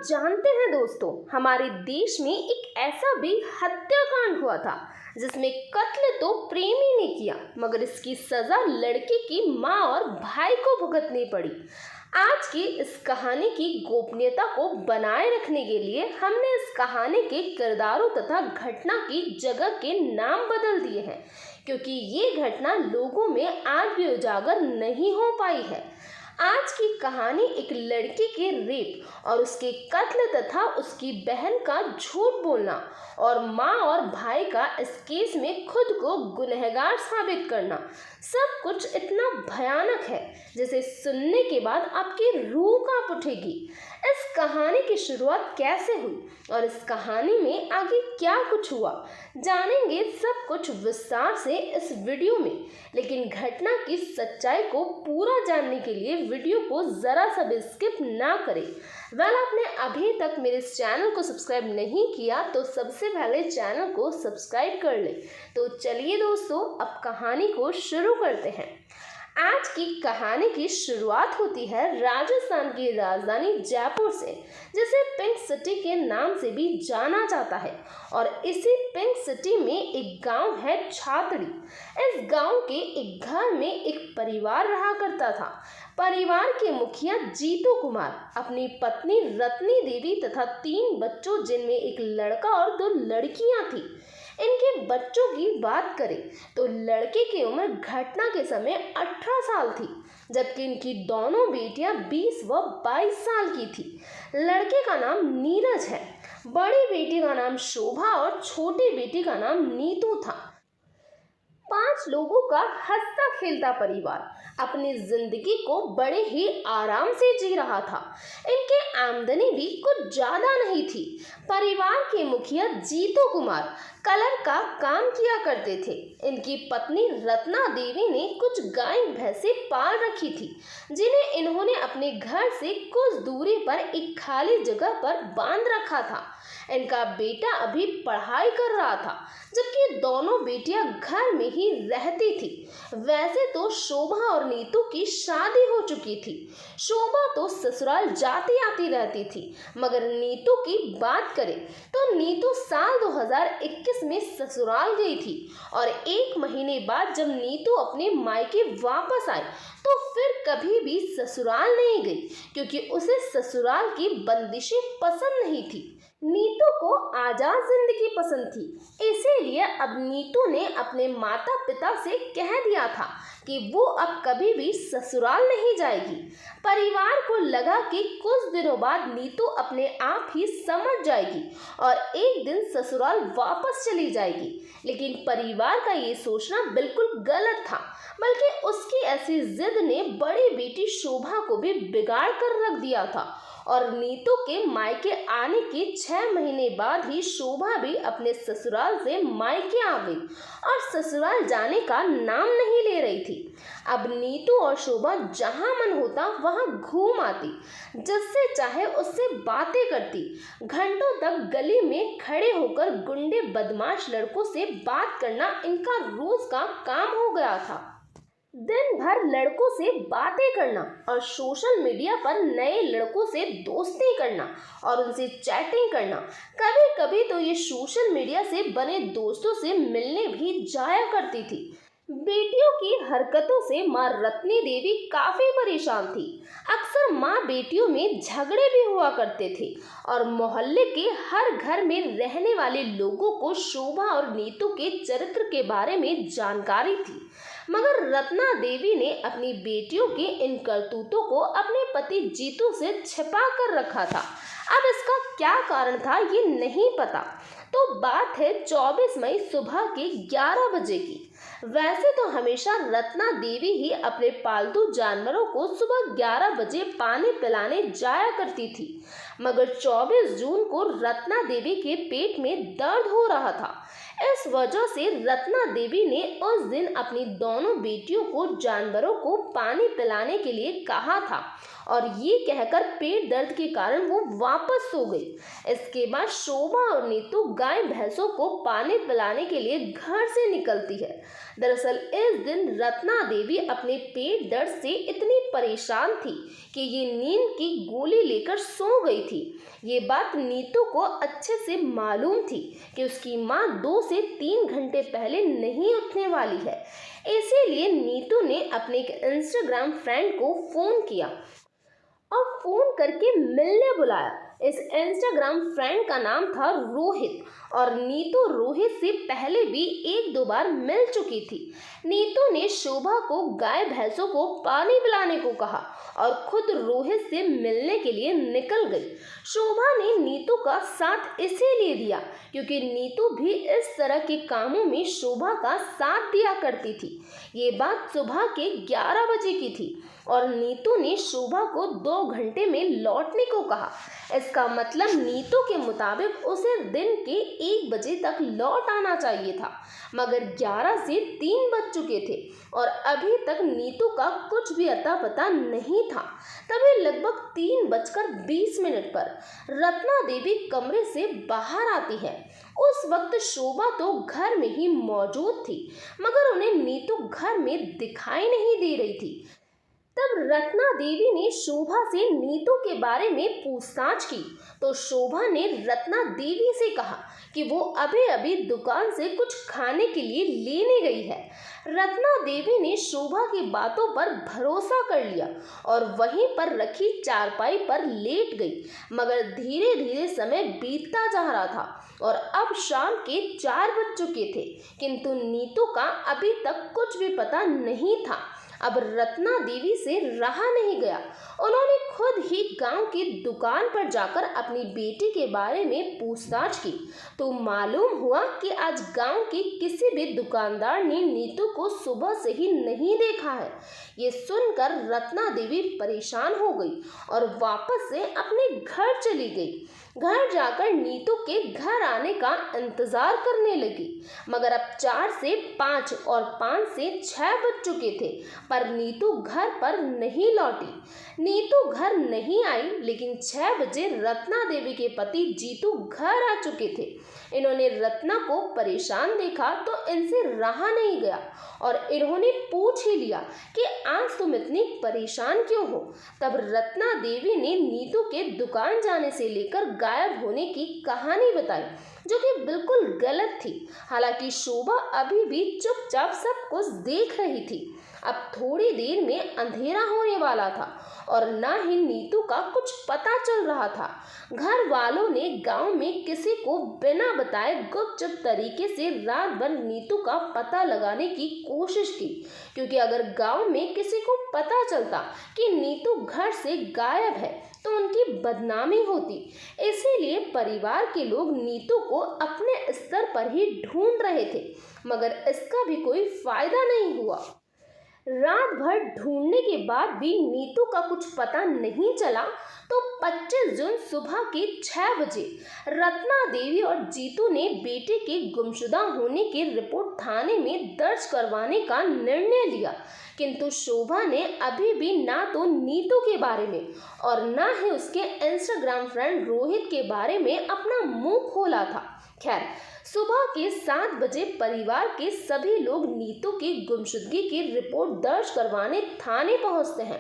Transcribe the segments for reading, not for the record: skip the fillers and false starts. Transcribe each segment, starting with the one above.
जानते हैं दोस्तों, हमारे देश में एक ऐसा भी हत्याकांड हुआ था जिसमें कत्ल तो प्रेमी ने किया, मगर इसकी सजा लड़के की माँ और भाई को भुगतनी पड़ी। आज की इस कहानी की गोपनीयता को बनाए रखने के लिए हमने इस कहानी के किरदारों तथा घटना की जगह के नाम बदल दिए हैं, क्योंकि ये घटना लोगों में आज भी उजागर नहीं हो पाई है। आज की कहानी एक लड़की के रेप और उसके कत्ल तथा उसकी बहन का झूठ बोलना और माँ और भाई का इस केस में खुद को गुनहगार साबित करना, सब कुछ इतना भयानक है जिसे सुनने के बाद आपकी रूह कांप उठेगी। इस कहानी की शुरुआत कैसे हुई और इस कहानी में आगे क्या कुछ हुआ, जानेंगे सब कुछ विस्तार से इस वीडियो में। लेकिन घटना की सच्चाई को पूरा जानने के लिए वीडियो को जरा सा भी स्किप ना करें। आपने अभी तक मेरे इस चैनल को सब्सक्राइब नहीं किया तो सबसे पहले चैनल को सब्सक्राइब कर लें। तो चलिए दोस्तों, अब कहानी को शुरू करते हैं। आज की कहानी की शुरुआत होती है राजस्थान की राजधानी जयपुर से, जिसे पिंक सिटी के नाम से भी जाना जाता है। और इसी पिंक सिटी में एक गांव है छातड़ी। इस गांव के एक घर में एक परिवार रहा करता था। परिवार के मुखिया जीतू कुमार, अपनी पत्नी रत्नी देवी तथा 3 बच्चों, जिनमें एक लड़का और 2 लड़कियां थी। इनके बच्चों की बात करें तो लड़के की उम्र घटना के समय 18 साल थी, जबकि इनकी दोनों बेटियां 20 व 22 साल की थी। लड़के का नाम नीरज है, बड़ी बेटी का नाम शोभा और छोटी बेटी का नाम नीतू था। 5 लोगों का हंसता खेलता परिवार अपनी जिंदगी को बड़े ही आराम से जी रहा था। इनके आमदनी भी कुछ ज्यादा नहीं थी। परिवार के मुखिया जीतू कुमार कलर का काम किया करते थे। इनकी पत्नी रत्ना देवी ने कुछ गाय भैंसे पाल रखी थी, जिन्हें इन्होंने अपने घर से कुछ दूरी पर एक खाली जगह पर बांध रखा था। इनका बेटा अभी पढ़ाई कर रहा था, जबकि दोनों बेटियां घर में ही रहती थी। वैसे तो शोभा और नीतू की शादी हो चुकी थी। शोभा तो ससुराल जाती आती रहती थी, मगर नीतू की बात करें तो नीतू साल 2021 में ससुराल गई थी और 1 महीने बाद जब नीतू अपने मायके वापस आई तो फिर कभी भी ससुराल नहीं गई, क्योंकि उसे ससुराल की बंदिशें पसंद नहीं थी। नीतू को आजाद जिंदगी पसंद थी, इसीलिए अब नीतू ने अपने माता पिता से कह दिया था कि वो अब कभी भी ससुराल नहीं जाएगी। परिवार को लगा कि कुछ दिनों बाद नीतू अपने आप ही समझ जाएगी और एक दिन ससुराल वापस चली जाएगी, लेकिन परिवार का ये सोचना बिल्कुल गलत था। बल्कि उसकी ऐसी जिद ने बड़ी बेटी शोभा को भी बिगाड़ कर रख दिया था और नीतू के मायके आने के 6 महीने बाद ही शोभा भी अपने ससुराल से मायके आ गई और ससुराल जाने का नाम नहीं ले रही थी। अब नीतू और शोभा जहां मन होता वहां घूम आती, जिससे चाहे उससे बातें करती। घंटों तक गली में खड़े होकर गुंडे बदमाश लड़कों से बात करना इनका रोज का काम हो गया था। दिन भर लड़कों से बातें करना और सोशल मीडिया पर नए लड़कों से दोस्ती करना और उनसे चैटिंग करना। कभी कभी तो ये सोशल मीडिया से बने दोस्तों से मिलने भी जाया करती थी। बेटियों की हरकतों से माँ रत्नी देवी काफी परेशान थी। अक्सर माँ बेटियों में झगड़े भी हुआ करते थे और मोहल्ले के हर घर में रहने वाले लोगों को शोभा और नीतू के चरित्र के बारे में जानकारी थी। मगर रत्ना देवी ने अपनी बेटियों के इन करतूतों को अपने पति जीतू से छिपा कर रखा था। अब इसका क्या कारण था ये नहीं पता। तो बात है 24 मई सुबह के 11 बजे की। वैसे तो हमेशा रत्ना देवी ही अपने पालतू जानवरों को सुबह 11 बजे पानी पिलाने जाया करती थी, मगर 24 जून को रत्ना देवी के पेट में दर्द हो रहा था। इस वजह से रत्ना देवी ने उस दिन अपनी दोनों बेटियों को जानवरों को पानी पिलाने के लिए कहा था और ये कहकर पेट दर्द के कारण वो वापस सो गई। इसके बाद शोभा और नीतू गाय भैंसों को पानी पिलाने के लिए घर से निकलती है। दरअसल इस दिन रत्ना देवी अपने पेट दर्द से इतनी परेशान थी कि ये नींद की गोली लेकर सो गई थी। ये बात नीतू को अच्छे से मालूम थी कि उसकी माँ 2 से 3 घंटे पहले नहीं उठने वाली है। इसीलिए नीतू ने अपने एक इंस्टाग्राम फ्रेंड को फ़ोन किया और फ़ोन करके मिलने बुलाया। इस इंस्टाग्राम फ्रेंड का नाम था रोहित और नीतू रोहित से पहले भी 1-2 बार मिल चुकी थी। नीतू ने शोभा को गाय भैंसों को पानी पिलाने को कहा और खुद रोहित से मिलने के लिए निकल गई। शोभा ने नीतू का साथ इसीलिए दिया क्योंकि नीतू भी इस तरह के कामों में शोभा का साथ दिया करती थी। ये बात सुबह के 11 बजे की थी और नीतू ने शोभा को 2 घंटे में लौटने को कहा। इसका मतलब नीतू के मुताबिक उसे दिन के 1 बजे तक लौट आना चाहिए था, मगर 11 से 3 बज चुके थे और अभी तक नीतू का कुछ भी अता पता नहीं था। तभी लगभग 3:20 पर रत्ना देवी कमरे से बाहर आती है। उस वक्त शोभा तो घर में ही मौजूद थी, मगर उन्हें नीतू घर में दिखाई नहीं दे रही थी। तब रत्ना देवी ने शोभा से नीतू के बारे में पूछताछ की तो शोभा ने रत्ना देवी से कहा कि वो अभी अभी दुकान से कुछ खाने के लिए लेने गई है। रत्ना देवी ने शोभा की बातों पर भरोसा कर लिया और वहीं पर रखी चारपाई पर लेट गई। मगर धीरे धीरे समय बीतता जा रहा था और अब शाम के 4 बज चुके थे, किंतु नीतू का अभी तक कुछ भी पता नहीं था। अब रत्ना देवी से रहा नहीं गया। उन्होंने खुद ही गांव की दुकान पर जाकर अपनी बेटी के बारे में पूछताछ की तो मालूम हुआ कि आज गांव के किसी भी दुकानदार ने नीतू को सुबह से ही नहीं देखा है। ये सुनकर रत्ना देवी परेशान हो गई और वापस से अपने घर चली गई। घर जाकर नीतू के घर आने का इंतजार करने लगी, मगर अब 4 से 5 और 5 से 6 बज चुके थे, पर नीतू घर पर नहीं लौटी। नीतू घर नहीं आई, लेकिन 6 बजे रत्ना देवी के पति जीतू घर आ चुके थे। इन्होंने रत्ना को परेशान देखा तो इनसे रहा नहीं गया और इन्होंने पूछ ही लिया कि आज तुम इतनी परेशान क्यों हो। तब रत्ना देवी ने नीतू के दुकान जाने से लेकर गायब होने की कहानी बताई, जो कि बिल्कुल गलत थी। हालांकि शोभा अभी भी चुपचाप सब कुछ देख रही थी। अब थोड़ी देर में अंधेरा होने वाला था और ना ही नीतू का कुछ पता चल रहा था। घर वालों ने गांव में किसी को बिना बताए गुपचुप तरीके से रात भर नीतू का पता लगाने की कोशिश की, क्योंकि अगर गांव में किसी को पता चलता कि नीतू घर से गायब है तो उनकी बदनामी होती। इसीलिए परिवार के लोग नीतू को अपने स्तर पर ही ढूंढ रहे थे, मगर इसका भी कोई फायदा नहीं हुआ। रात भर ढूंढने के बाद भी नीतू का कुछ पता नहीं चला तो 25 जून सुबह के 6 बजे रत्ना देवी और जीतू ने बेटे के गुमशुदा होने की रिपोर्ट थाने में दर्ज करवाने का निर्णय लिया, किंतु शोभा ने अभी भी ना तो नीतू के बारे में और ना ही उसके इंस्टाग्राम फ्रेंड रोहित के बारे में अपना मुंह खोला था। खैर, सुबह के 7 बजे परिवार के सभी लोग नीतू की गुमशुदगी की रिपोर्ट दर्ज करवाने थाने पहुंचते हैं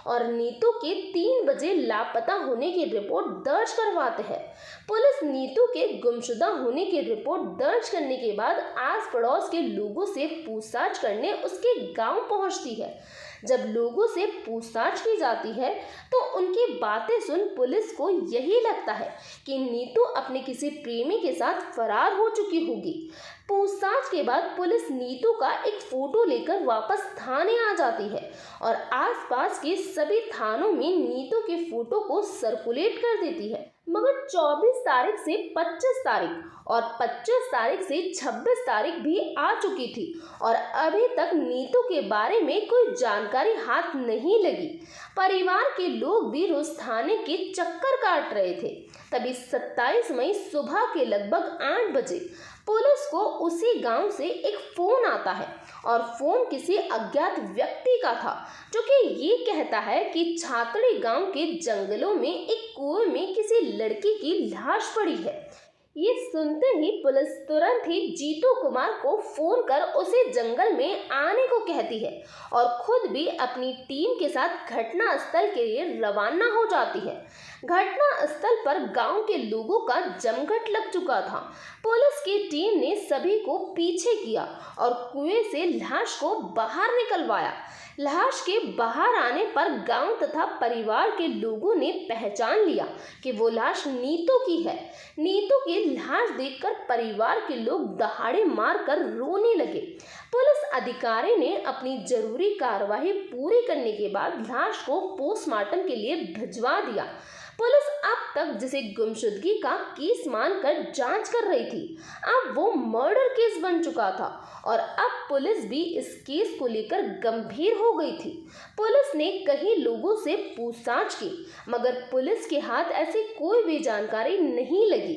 और नीतू के 3 बजे लापता होने की रिपोर्ट दर्ज करवाते हैं। पुलिस नीतू के गुमशुदा होने की रिपोर्ट दर्ज करने के बाद आस पड़ोस के लोगों से पूछताछ करने उसके गांव पहुंचती है। जब लोगों से पूछताछ की जाती है तो उनकी बातें सुन पुलिस को यही लगता है कि नीतू अपने किसी प्रेमी के साथ फरार हो चुकी होगी। पूछताछ के बाद पुलिस नीतू का एक फोटो लेकर वापस थाने आ जाती है और आसपास के सभी थानों में नीतू के फोटो को सर्कुलेट कर देती है। मगर 24 तारीख से 25 तारीख और 25 तारीख से 26 तारीख भी आ चुकी थी और अभी तक नीतू के बारे में कोई जानकारी हाथ नहीं लगी। परिवार के लोग भी रोज थाने के चक्कर काट रहे थे। तभी 27 मई सुबह के लगभग 8 बजे पुलिस को उसी गांव से एक फोन आता है और फोन किसी अज्ञात व्यक्ति का था, जो कि ये कहता है कि छातड़ी गांव के जंगलों में एक कुएं में किसी लड़की की लाश पड़ी है। ये सुनते ही पुलिस तुरंत ही जीतू कुमार को फोन कर उसे जंगल में आने को कहती है और खुद भी अपनी टीम के साथ घटना स्थल के लिए रवाना हो जाती है। घटना स्थल पर गांव के लोगों का जमघट लग चुका था। पुलिस की टीम ने सभी को पीछे किया और कुएं से लाश को बाहर निकलवाया। लाश के बाहर आने पर गांव तथा परिवार के लोगों ने पहचान लिया कि वो लाश नीतू की है। नीतू की लाश देखकर परिवार के लोग दहाड़े मारकर रोने लगे। पुलिस अधिकारी ने अपनी जरूरी कार्रवाई पूरी करने के बाद लाश को पोस्टमार्टम के लिए भिजवा दिया। पुलिस अब तक जिसे गुमशुदगी का केस मानकर जांच कर रही थी, अब वो मर्डर केस बन चुका था और अब पुलिस भी इस केस को लेकर गंभीर हो गई थी। पुलिस ने कई लोगों से पूछताछ की, मगर पुलिस के हाथ ऐसी कोई भी जानकारी नहीं लगी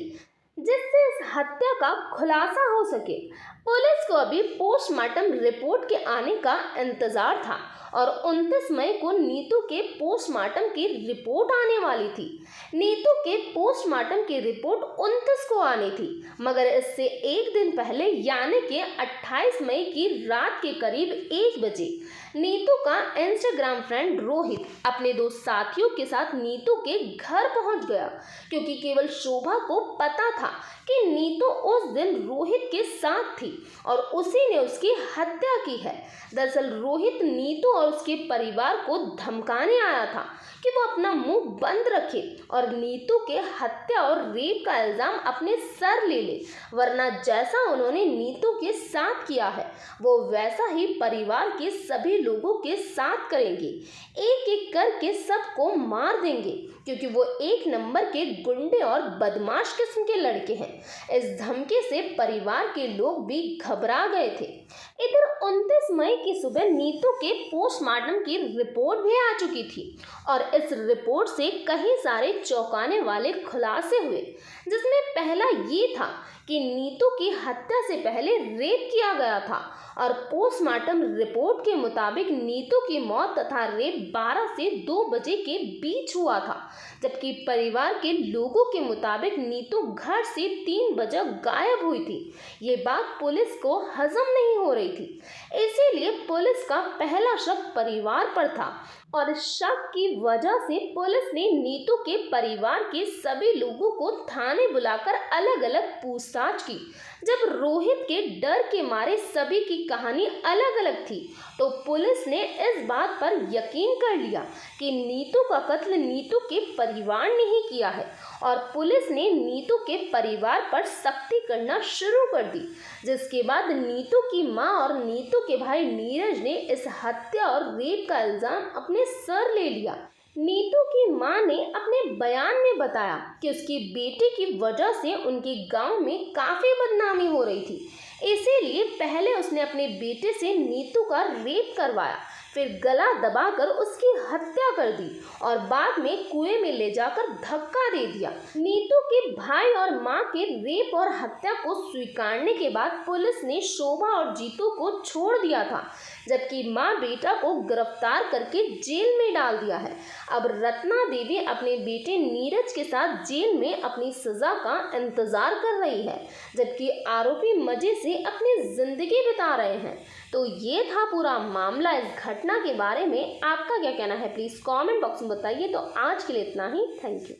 जिससे इस हत्या का खुलासा हो सके। पुलिस को अभी पोस्टमार्टम रिपोर्ट के आने का इंतजार था और 29 मई को नीतू के पोस्टमार्टम की रिपोर्ट आने वाली थी। नीतू के पोस्टमार्टम की रिपोर्ट 29 को आनी थी, मगर इससे एक दिन पहले यानी कि 28 मई की रात के करीब 1 बजे नीतू का इंस्टाग्राम फ्रेंड रोहित अपने 2 साथियों के साथ नीतू के घर पहुंच गया, क्योंकि केवल शोभा को पता था कि नीतू उस दिन रोहित के साथ थी और उसी ने उसकी हत्या की है। दरअसल रोहित नीतू और उसके परिवार को धमकाने आया था कि वो अपना मुंह बंद रखे और नीतू के हत्या और रेप का इल्जाम अपने सर ले ले, वरना जैसा उन्होंने नीतू के साथ किया है वो वैसा ही परिवार के सभी लोगों के साथ करेंगे। एक एक करके सबको मार देंगे, क्योंकि वो एक नंबर के गुंडे और बदमाश किस्म के लड़के हैं। इस धमकी से परिवार के लोग भी घबरा गए थे। इधर 29 मई की सुबह नीतू के पोस्टमार्टम की रिपोर्ट भी आ चुकी थी और इस रिपोर्ट से कई सारे चौंकाने वाले खुलासे हुए, जिसमें पहला ये था कि नीतू की हत्या से पहले रेप किया गया था और पोस्टमार्टम रिपोर्ट के मुताबिक नीतू की मौत तथा रेप 12 से 2 बजे के बीच हुआ था, जबकि परिवार के लोगों के मुताबिक नीतू घर से 3 बजे गायब हुई थी। ये बात पुलिस को हजम नहीं हो रही थी, इसीलिए पुलिस का पहला शक परिवार पर था और इस शक की वजह से पुलिस ने नीतू के परिवार के सभी लोगों को थाने बुलाकर अलग अलग पूछताछ की। जब रोहित के डर के मारे सभी की कहानी अलग अलग थी, तो पुलिस ने इस बात पर यकीन कर लिया कि नीतू का कत्ल नीतू के परिवार ने ही किया है और पुलिस ने नीतू के परिवार पर सख्ती करना शुरू कर दी, जिसके बाद नीतू की मां और नीतू के भाई नीरज ने इस हत्या और रेप का इल्जाम अपने सर ले लिया। नीतू की मां ने अपने बयान में बताया कि उसकी बेटी की वजह से उनके गांव में काफ़ी बदनामी हो रही थी, इसीलिए पहले उसने अपने बेटे से नीतू का रेप करवाया, फिर गला दबाकर उसकी हत्या कर दी और बाद में कुएं में ले जाकर धक्का दे दिया। नीतू के भाई और मां के रेप और हत्या को स्वीकारने के बाद पुलिस ने शोभा और जीतू को छोड़ दिया था, जबकि मां बेटा को गिरफ्तार करके जेल में डाल दिया है। अब रत्ना देवी अपने बेटे नीरज के साथ जेल में अपनी सजा का इंतजार कर रही है, जबकि आरोपी मजे से अपनी जिंदगी बिता रहे हैं। तो ये था पूरा मामला। इस घटना के बारे में आपका क्या कहना है, प्लीज़ कमेंट बॉक्स में बताइए। तो आज के लिए इतना ही, थैंक यू।